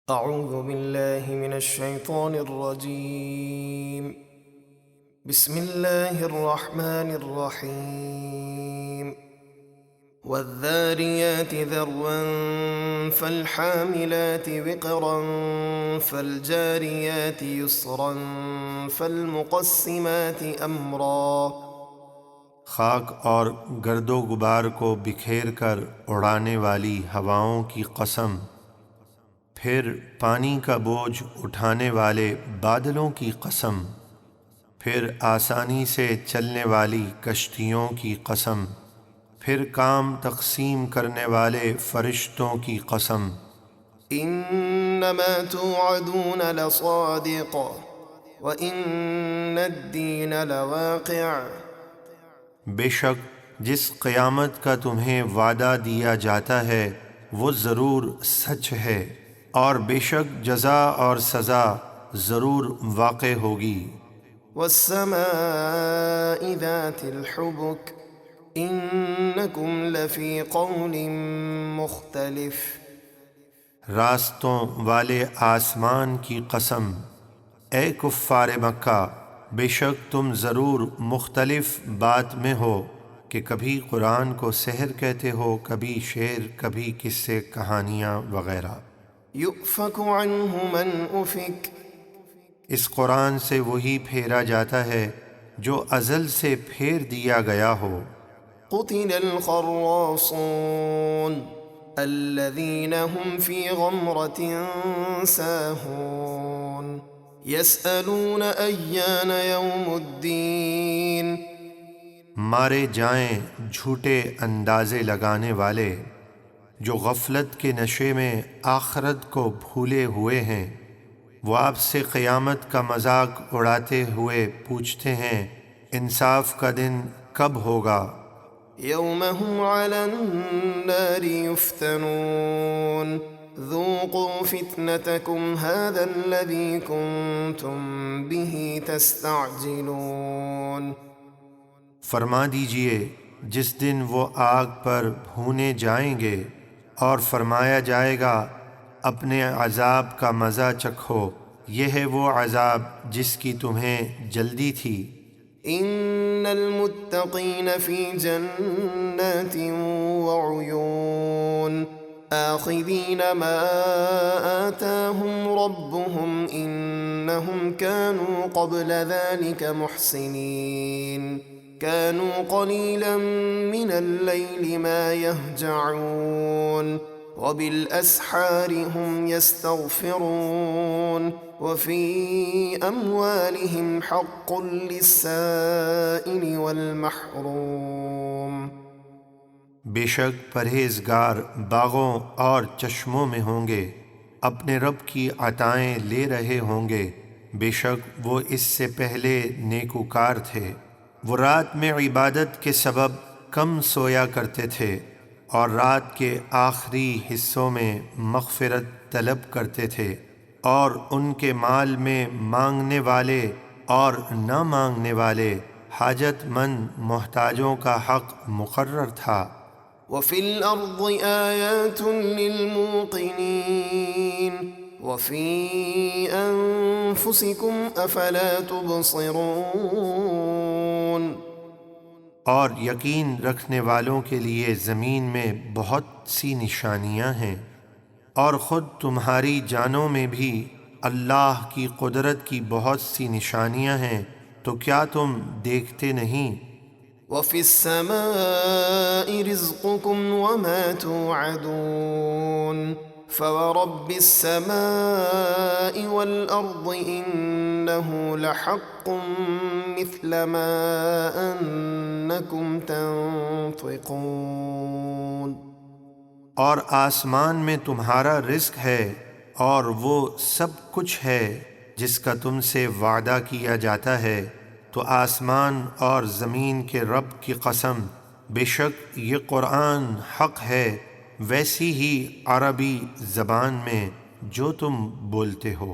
أعوذ بالله من الشيطان الرجيم. بسم الله الرحمن الرحيم. والذاريات ذروا فالحاملات وقرا فالجاريات يسرا فالمقسمات أمرا. خاک اور گرد و غبار کو بکھیر کر اڑانے والی ہواؤں کی قسم، پھر پانی کا بوجھ اٹھانے والے بادلوں کی قسم، پھر آسانی سے چلنے والی کشتیوں کی قسم، پھر کام تقسیم کرنے والے فرشتوں کی قسم. إنما توعدون لصادق وإن الدين لواقع. بے شک جس قیامت کا تمہیں وعدہ دیا جاتا ہے وہ ضرور سچ ہے، اور بے شک جزا اور سزا ضرور واقع ہوگی. والسماء ذات الحبك إنكم لفي قول مختلف. راستوں والے آسمان کی قسم، اے کفار مکہ، بے شک تم ضرور مختلف بات میں ہو کہ کبھی قرآن کو سحر کہتے ہو، کبھی شعر، کبھی قصے کہانیاں وغیرہ. يؤفك عنه من أفك. اس قرآن سے وہی پھیرا جاتا ہے جو ازل سے پھیر دیا گیا ہو. قتل الخراصون الذين هم في غمرة ساهون يسألون أيان يوم الدين. مارے جائیں جھوٹے اندازے لگانے والے جو غفلت کے نشے میں آخرت کو بھولے ہوئے ہیں. وہ آپ سے قیامت کا مذاق اڑاتے ہوئے پوچھتے ہیں انصاف کا دن کب ہوگا. يوم هم على النار يفتنون ذوقوا فتنتكم هذا الذي كنتم به تستعجلون. فرما دیجئے جس دن وہ آگ پر بھونے جائیں گے اور فرمایا جائے گا اپنے عذاب کا مزہ چکھو، یہ ہے وہ عذاب جس کی تمہیں جلدی تھی. ان المتقین فی جنات وعیون آخذین ما آتاهم ربهم انہم كانوا قبل ذلك محسنین كانوا قلیلا من اللیل ما یہجعون وبالأسحار هم يستغفرون وفي أموالهم حق للسائل والمحروم. بے شک پرہیزگار باغوں اور چشموں میں ہوں گے، اپنے رب کی عطائیں لے رہے ہوں گے. بے شک وہ اس سے پہلے نیکوکار تھے، وہ رات میں عبادت کے سبب کم سویا کرتے تھے اور رات کے آخری حصوں میں مغفرت طلب کرتے تھے، اور ان کے مال میں مانگنے والے اور نہ مانگنے والے حاجت مند محتاجوں کا حق مقرر تھا. وفي الأرض آيات للموقنين وفي أنفسكم أفلا تبصرون. اور یقین رکھنے والوں کے لیے زمین میں بہت سی نشانیاں ہیں، اور خود تمہاری جانوں میں بھی اللہ کی قدرت کی بہت سی نشانیاں ہیں، تو کیا تم دیکھتے نہیں؟ وفي السماء رزقكم وما توعدون فورب السماء والأرض إنه لحق مثل ما أنكم تنطقون. اور آسمان میں تمہارا رزق ہے اور وہ سب کچھ ہے جس کا تم سے وعدہ کیا جاتا ہے. تو آسمان اور زمین کے رب کی قسم، بے شک یہ قرآن حق ہے ویسی ہی عربی زبان میں جو تم بولتے ہو.